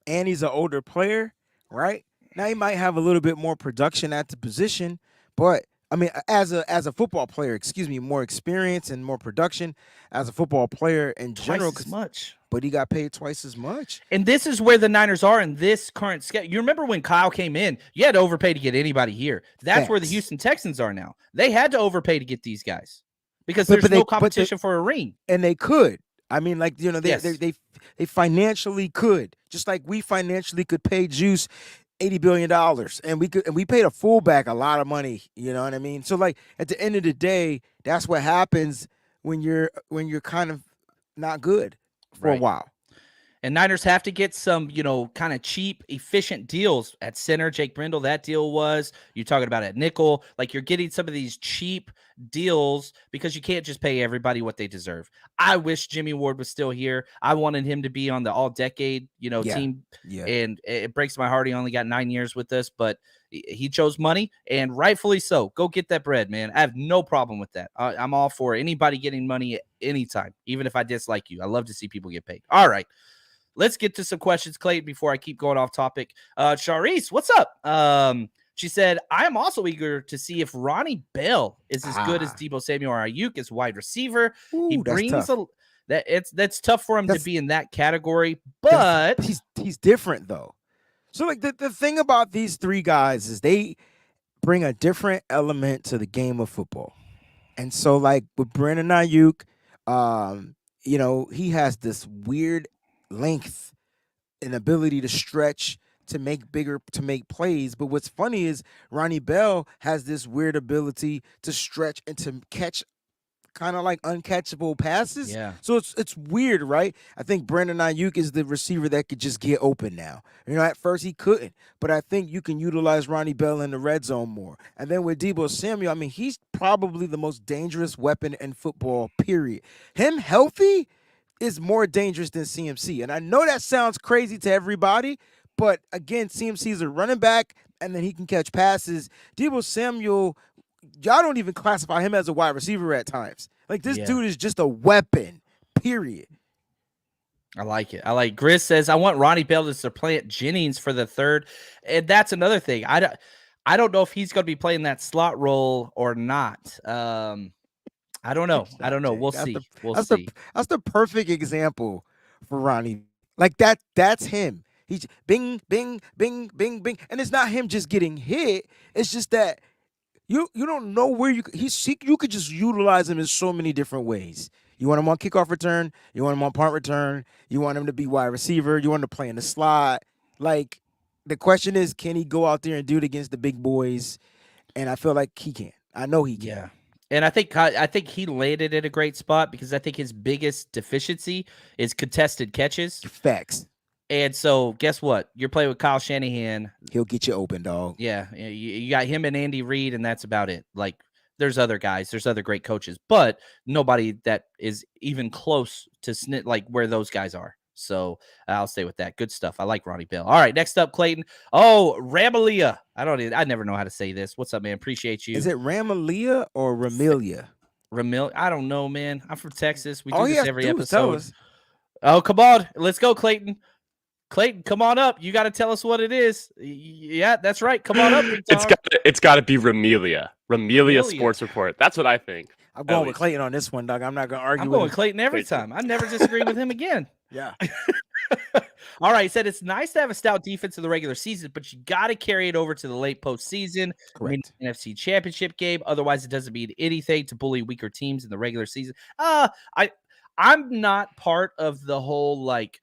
And he's an older player, right? Now he might have a little bit more production at the position, but I mean, as a football player, more experience and more production as a football player in general. Twice as much. But he got paid twice as much. And this is where the Niners are in this current schedule. You remember when Kyle came in, you had to overpay to get anybody here. That's where the Houston Texans are now. They had to overpay to get these guys because there's no competition for a ring. And they could. I mean, like, they financially could. Just like we financially could pay Juice $80 billion, and we paid a fullback a lot of money. You know what I mean? So, like, at the end of the day, that's what happens when you're kind of not good for a while. And Niners have to get some, kind of cheap, efficient deals at center. Jake Brindle, that deal was. You're talking about at nickel. Like, you're getting some of these cheap deals because you can't just pay everybody what they deserve. I wish Jimmy Ward was still here. I wanted him to be on the all-decade, team. Yeah. And it breaks my heart he only got 9 years with us, but he chose money, and rightfully so. Go get that bread, man. I have no problem with that. I'm all for anybody getting money at any time, even if I dislike you. I love to see people get paid. All right. Let's get to some questions, Clayton, before I keep going off topic. Sharice, what's up? She said, I am also eager to see if Ronnie Bell is as good as Deebo Samuel or Aiyuk as wide receiver. Ooh, he brings tough. That's tough for him to be in that category, but he's different though. So, like, the thing about these three guys is they bring a different element to the game of football. And so, like, with Brandon Aiyuk, he has this weird length and ability to stretch, to make plays. But what's funny is Ronnie Bell has this weird ability to stretch and to catch kind of like uncatchable passes. Yeah. So it's weird, right? I think Brandon Aiyuk is the receiver that could just get open now. At first he couldn't, but I think you can utilize Ronnie Bell in the red zone more. And then with Deebo Samuel, I mean, he's probably the most dangerous weapon in football, period. Him healthy is more dangerous than CMC. And I know that sounds crazy to everybody, but again, CMC is a running back, and then he can catch passes. Deebo Samuel, y'all don't even classify him as a wide receiver at times. Like, this dude is just a weapon, period. I like it. Grizz says, I want Ronnie Bell to supplant Jennings for the third. And that's another thing. I don't know if he's going to be playing that slot role or not. I don't know. We'll see. That's the perfect example for Ronnie. Like, that's him. He's bing, bing, bing, bing, bing. And it's not him just getting hit. It's just that you don't know where you could just utilize him in so many different ways. You want him on kickoff return. You want him on punt return. You want him to be wide receiver. You want him to play in the slot. Like, the question is, can he go out there and do it against the big boys? And I feel like he can. I know he can. Yeah. And I think he landed in a great spot because I think his biggest deficiency is contested catches. Facts. And so guess what? You're playing with Kyle Shanahan. He'll get you open, dog. Yeah. You got him and Andy Reid, and that's about it. Like, there's other guys. There's other great coaches, but nobody that is even close to like where those guys are. So I'll stay with that. Good stuff. I like Ronnie Bell. All right, next up, Clayton. Oh, Ramalia. I never know how to say this. What's up, man? Appreciate you. Is it Ramalia or Ramilia? I don't know, man. I'm from Texas. We All do he this has every to do is tell episode. us. Oh, come on. Let's go, Clayton. Clayton, come on up. You got to tell us what it is. Yeah, that's right. Come on up. It's got to be Ramelia Sports Report. That's what I think. I'm going with Clayton on this one, dog. I'm not going to argue. I'm going with Clayton every time. I never disagree with him again. Yeah. All right. He said it's nice to have a stout defense in the regular season, but you got to carry it over to the late postseason. Correct. NFC Championship game. Otherwise, it doesn't mean anything to bully weaker teams in the regular season. I'm not part of the whole like,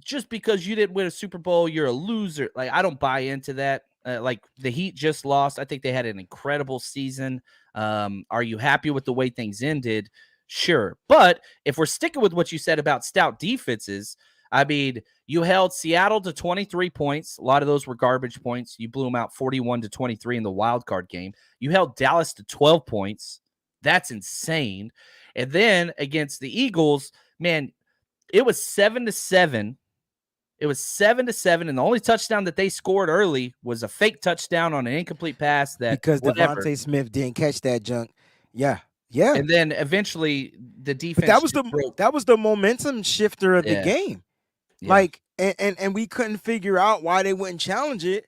just because you didn't win a Super Bowl, you're a loser. Like, I don't buy into that. Like, the Heat just lost. I think they had an incredible season. Are you happy with the way things ended? Sure. But if we're sticking with what you said about stout defenses, I mean, you held Seattle to 23 points. A lot of those were garbage points. You blew them out 41-23 in the wild card game. You held Dallas to 12 points. That's insane. And then against the Eagles, man, it was 7-7. It was 7-7, and the only touchdown that they scored early was a fake touchdown on an incomplete pass. Because Devontae Smith didn't catch that junk. Yeah. And then eventually the defense. But that was the momentum shifter of the game. Yeah. Like, and we couldn't figure out why they wouldn't challenge it.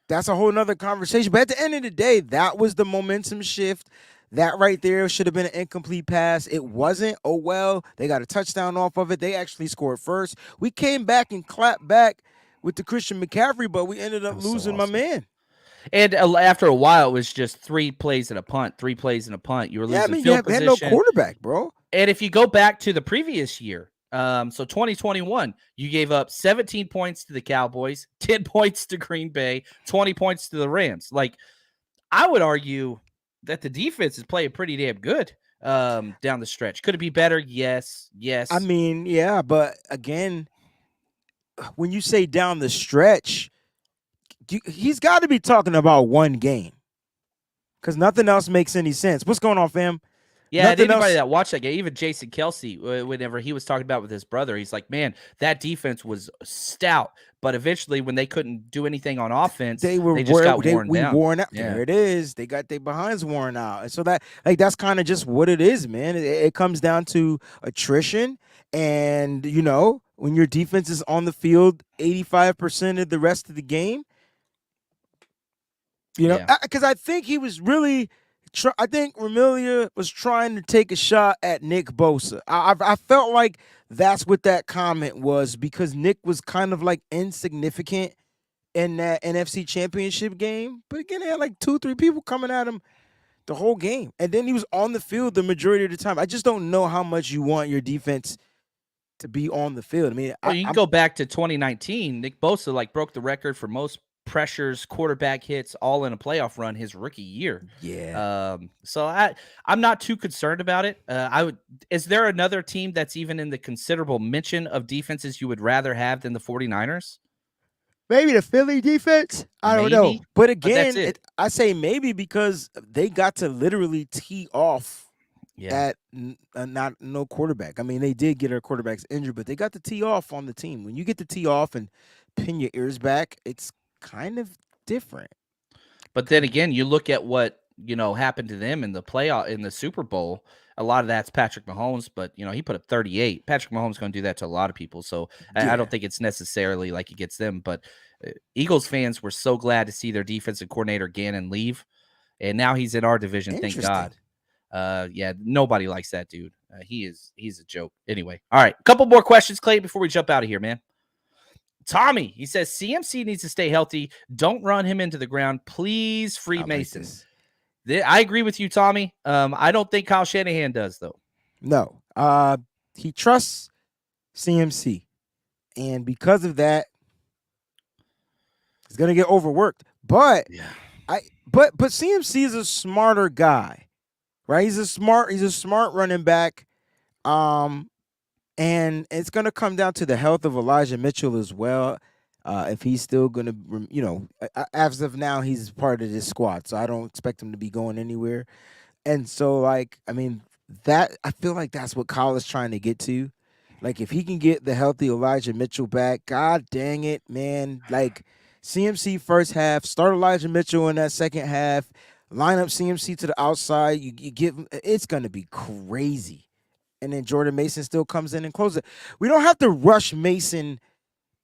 That's a whole nother conversation. But at the end of the day, that was the momentum shift. That right there should have been an incomplete pass. It wasn't. Oh, well, they got a touchdown off of it. They actually scored first. We came back and clapped back with the Christian McCaffrey, but we ended up losing my man. And after a while, it was just 3 plays and a punt, 3 plays and a punt. You were losing field position. You had no quarterback, bro. And if you go back to the previous year, so 2021, you gave up 17 points to the Cowboys, 10 points to Green Bay, 20 points to the Rams. Like, I would argue that the defense is playing pretty damn good down the stretch. Could it be better? Yes. I mean, yeah, but again, when you say down the stretch, he's got to be talking about one game because nothing else makes any sense. What's going on, fam? Yeah, anybody that watched that game, even Jason Kelsey, whenever he was talking about with his brother, he's like, man, that defense was stout. But eventually, when they couldn't do anything on offense, they just got worn down. Worn out. Yeah. There it is. They got their behinds worn out. And so that's kind of just what it is, man. It comes down to attrition. And, when your defense is on the field 85% of the rest of the game, because I think he was really – I think Ramilia was trying to take a shot at Nick Bosa. I felt like that's what that comment was because Nick was kind of like insignificant in that NFC Championship game. But again, they had like 2-3 people coming at him the whole game. And then he was on the field the majority of the time. I just don't know how much you want your defense to be on the field. I mean, you can go back to 2019. Nick Bosa broke the record for most pressures, quarterback hits, all in a playoff run his rookie year. Yeah. So I'm not too concerned about it. Is there another team that's even in the considerable mention of defenses you would rather have than the 49ers? Maybe the Philly defense. I don't know. Maybe, But but that's again, it. I say maybe because they got to literally tee off Yeah. at not no quarterback. I mean, they did get our quarterbacks injured, but they got to tee off on the team. When you get to tee off and pin your ears back, it's kind of different. But then again, you look at what, happened to them in the playoff in the Super Bowl. A lot of that's Patrick Mahomes, but he put up 38. Patrick Mahomes going to do that to a lot of people. So I don't think it's necessarily like it gets them, but Eagles fans were so glad to see their defensive coordinator Gannon leave. And now he's in our division. Thank God. Yeah, nobody likes that dude. He's a joke. Anyway, all right, a couple more questions, Clay, before we jump out of here, man. Tommy, he says CMC needs to stay healthy. Don't run him into the ground, please. Free Mason. I agree with you, Tommy. I don't think Kyle Shanahan does though. No, he trusts CMC, and because of that, he's gonna get overworked. But but CMC is a smarter guy. Right, he's a smart running back, and it's going to come down to the health of Elijah Mitchell as well. If he's still going to, as of now, he's part of this squad, so I don't expect him to be going anywhere. And so, I feel like that's what Kyle is trying to get to. Like, if he can get the healthy Elijah Mitchell back, God dang it, man! Like, CMC first half, start Elijah Mitchell in that second half. Line up CMC to the outside. You give him, it's going to be crazy. And then Jordan Mason still comes in and closes it. We don't have to rush Mason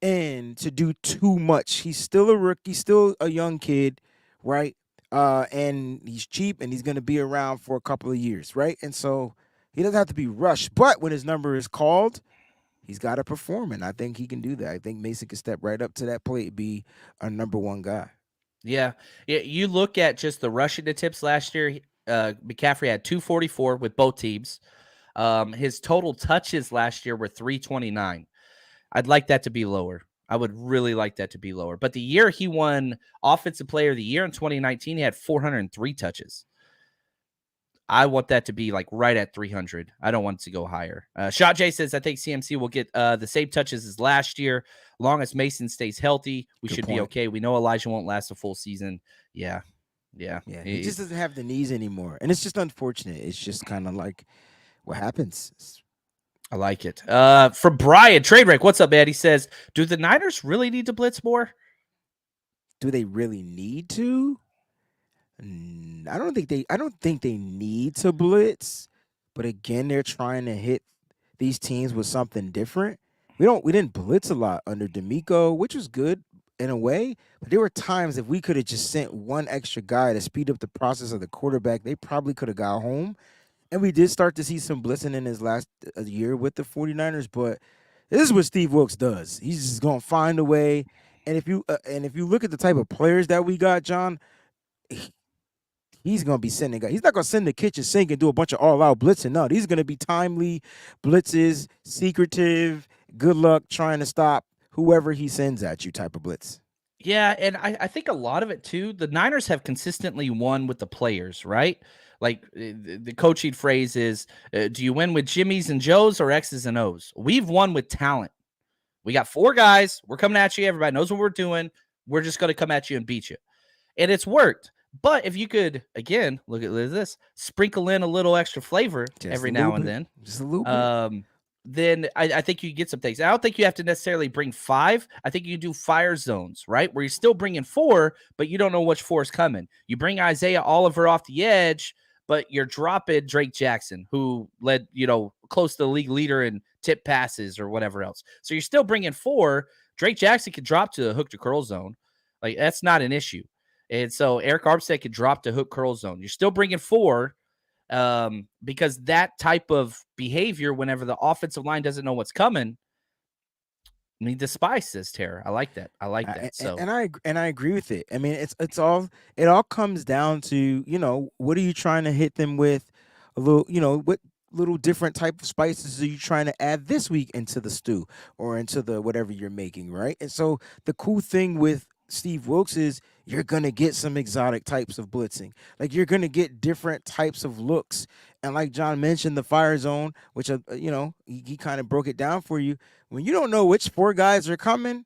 in to do too much. He's still a rookie, still a young kid, right? And he's cheap and he's going to be around for a couple of years, right? And so he doesn't have to be rushed. But when his number is called, he's got to perform. And I think he can do that. I think Mason can step right up to that plate, be a number one guy. Yeah. You look at just the rushing attempts last year. McCaffrey had 244 with both teams. His total touches last year were 329. I'd like that to be lower. I would really like that to be lower. But the year he won Offensive Player of the Year in 2019, he had 403 touches. I want that to be like right at 300. I don't want it to go higher. Shot J says, I think CMC will get the same touches as last year. Long as Mason stays healthy, we should be okay. We know Elijah won't last a full season. Yeah. He just doesn't have the knees anymore. And it's just unfortunate. It's just kind of like what happens. I like it. For Brian, Trade Wreck, what's up, man? He says, do the Niners really need to blitz more? Do they really need to? I don't think they need to blitz. But again, they're trying to hit these teams with something different. We didn't blitz a lot under D'Amico, which was good in a way. But there were times if we could have just sent one extra guy to speed up the process of the quarterback, they probably could have got home. And we did start to see some blitzing in his last year with the 49ers. But this is what Steve Wilkes does. He's just going to find a way. And if you look at the type of players that we got, John, he's going to be sending guys. He's not going to send the kitchen sink and do a bunch of all-out blitzing. No, these are going to be timely blitzes, secretive, good luck trying to stop whoever he sends at you type of blitz. Yeah, and I think a lot of it, too, the Niners have consistently won with the players, right? Like the coaching phrase is, do you win with Jimmys and Joes or X's and O's? We've won with talent. We got 4 guys. We're coming at you. Everybody knows what we're doing. We're just going to come at you and beat you. And it's worked. But if you could, again, look at this, sprinkle in a little extra flavor every now and then. Just a little bit. Then I think you get some things. I don't think you have to necessarily bring 5. I think you do fire zones, right? Where you're still bringing 4, but you don't know which 4 is coming. You bring Isaiah Oliver off the edge, but you're dropping Drake Jackson, who led, close to the league leader in tip passes or whatever else. So you're still bringing 4. Drake Jackson could drop to the hook to curl zone. Like, that's not an issue. And so Eric Armstead could drop to hook curl zone. You're still bringing 4 because that type of behavior, whenever the offensive line doesn't know what's coming, I mean, despise this terror. I like that. And I agree with it. I mean, it all comes down to, what are you trying to hit them with? A little, what little different type of spices are you trying to add this week into the stew or into the whatever you're making, right? And so the cool thing with Steve Wilks is you're going to get some exotic types of blitzing. Like you're going to get different types of looks. And like John mentioned, the fire zone, which, he kind of broke it down for you. When you don't know which 4 guys are coming,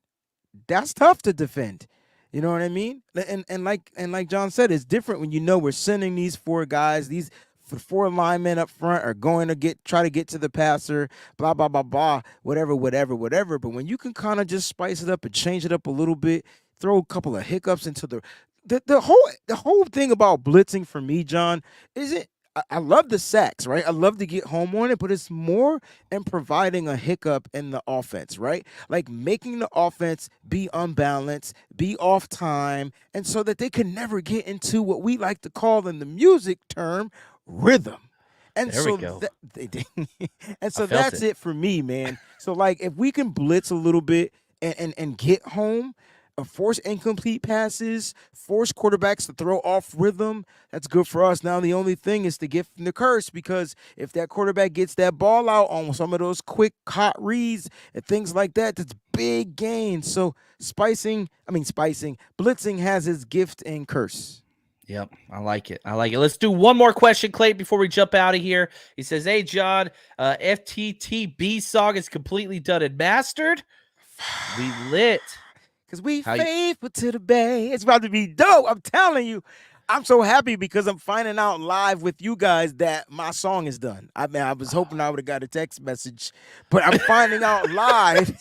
that's tough to defend. You know what I mean? And like John said, it's different when you know we're sending these 4 guys, these 4 linemen up front are going to try to get to the passer, blah, blah, blah, blah, whatever. But when you can kind of just spice it up and change it up a little bit, throw a couple of hiccups into the whole thing about blitzing for me, John, isn't I love the sacks, right? I love to get home on it, but it's more in providing a hiccup in the offense, right? Like making the offense be unbalanced, be off time, and so that they can never get into what we like to call in the music term rhythm. And there so we go. And so I felt that's it for me, man. So like if we can blitz a little bit and get home, force incomplete passes, force quarterbacks to throw off rhythm, that's good for us. Now the only thing is to get from the curse, because if that quarterback gets that ball out on some of those quick hot reads and things like that, that's big gains. So blitzing has its gift and curse. Yep, I like it. Let's do one more question, Clay, before we jump out of here. He says, hey, John, FTTB song is completely done and mastered. We lit. Because we faithful to the Bay. It's about to be dope. I'm telling you. I'm so happy because I'm finding out live with you guys that my song is done. I mean, I was hoping I would have got a text message, but I'm finding out live.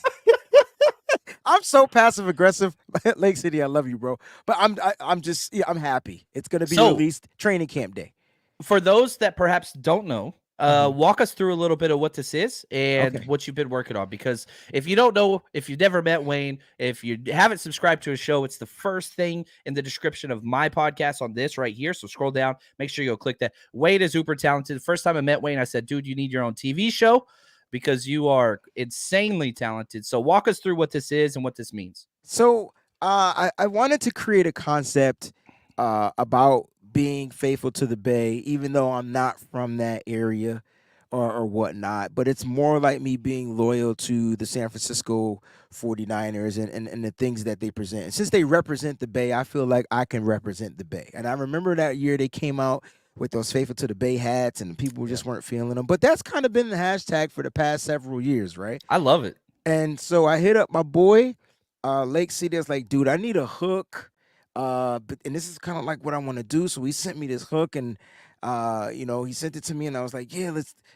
I'm so passive aggressive. Lake City, I love you, bro. But I'm happy. It's going to be released training camp day. For those that perhaps don't know, walk us through a little bit of what this is and what you've been working on. Because if you don't know, if you've never met Wayne, if you haven't subscribed to his show, it's the first thing in the description of my podcast on this right here. So scroll down, make sure you'll click that. Wayne is super talented. The first time I met Wayne, I said, dude, you need your own TV show because you are insanely talented. So walk us through what this is and what this means. So I wanted to create a concept about being faithful to the Bay, even though I'm not from that area or whatnot, but it's more like me being loyal to the San Francisco 49ers and the things that they present. And since they represent the Bay, I feel like I can represent the Bay. And I remember that year they came out with those faithful to the Bay hats and people just weren't feeling them. But that's kind of been the hashtag for the past several years, right? I love it. And so I hit up my boy, Lake City. I was like, dude, I need a hook. And this is kind of like what I want to do. So he sent me this hook and, he sent it to me and I was like, yeah,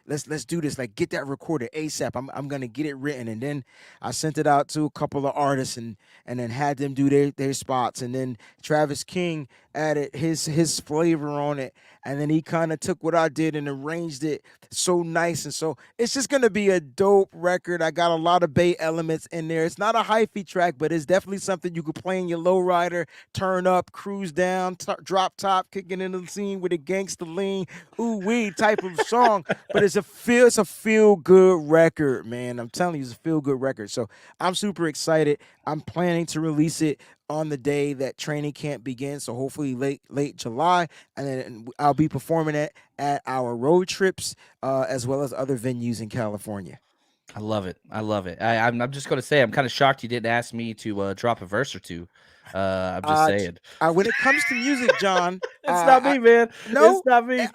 let's do this. Like get that recorded ASAP. I'm going to get it written. And then I sent it out to a couple of artists and then had them do their spots. And then Travis King added his flavor on it. And then he kind of took what I did and arranged it so nice. And so it's just going to be a dope record. I got a lot of Bay elements in there. It's not a hyphy track, but it's definitely something you could play in your lowrider, turn up, cruise down, drop top, kicking into the scene with a gangsta lean, ooh-wee type of song. But it's a feel-good record, man. I'm telling you, it's a feel-good record. So I'm super excited. I'm planning to release it on the day that training camp begins, so hopefully late July, and then I'll be performing it at our road trips as well as other venues in California. I love it. I'm just going to say I'm kind of shocked you didn't ask me to drop a verse or two. I'm just saying. When it comes to music, John, it's not me, man. No, it's not me.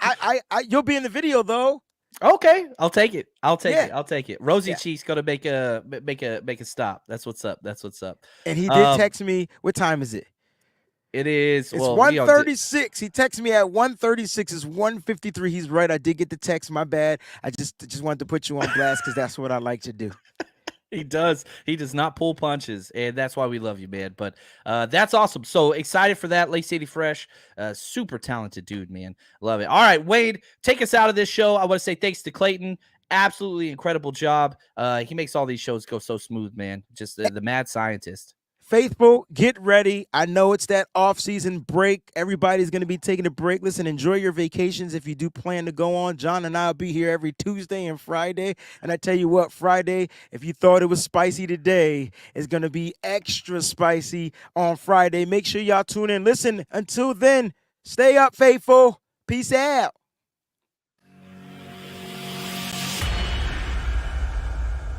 You'll be in the video though. Okay, I'll take it. I'll take it. Rosie Cheek's gonna make a stop. That's what's up. And he did text me. What time is it? It's 1:36. He texted me at 1:36. It's 1:53. He's right. I did get the text. My bad. I just wanted to put you on blast because that's what I like to do. He does. He does not pull punches, and that's why we love you, man. But that's awesome. So excited for that. Lake City Fresh, super talented dude, man. Love it. All right, Wade, take us out of this show. I want to say thanks to Clayton. Absolutely incredible job. He makes all these shows go so smooth, man. Just the mad scientist. Faithful, get ready. I know it's that off-season break. Everybody's going to be taking a break. Listen, enjoy your vacations if you do plan to go on. John and I will be here every Tuesday and Friday. And I tell you what, Friday, if you thought it was spicy today, it's going to be extra spicy on Friday. Make sure y'all tune in. Listen, until then, stay up, Faithful. Peace out.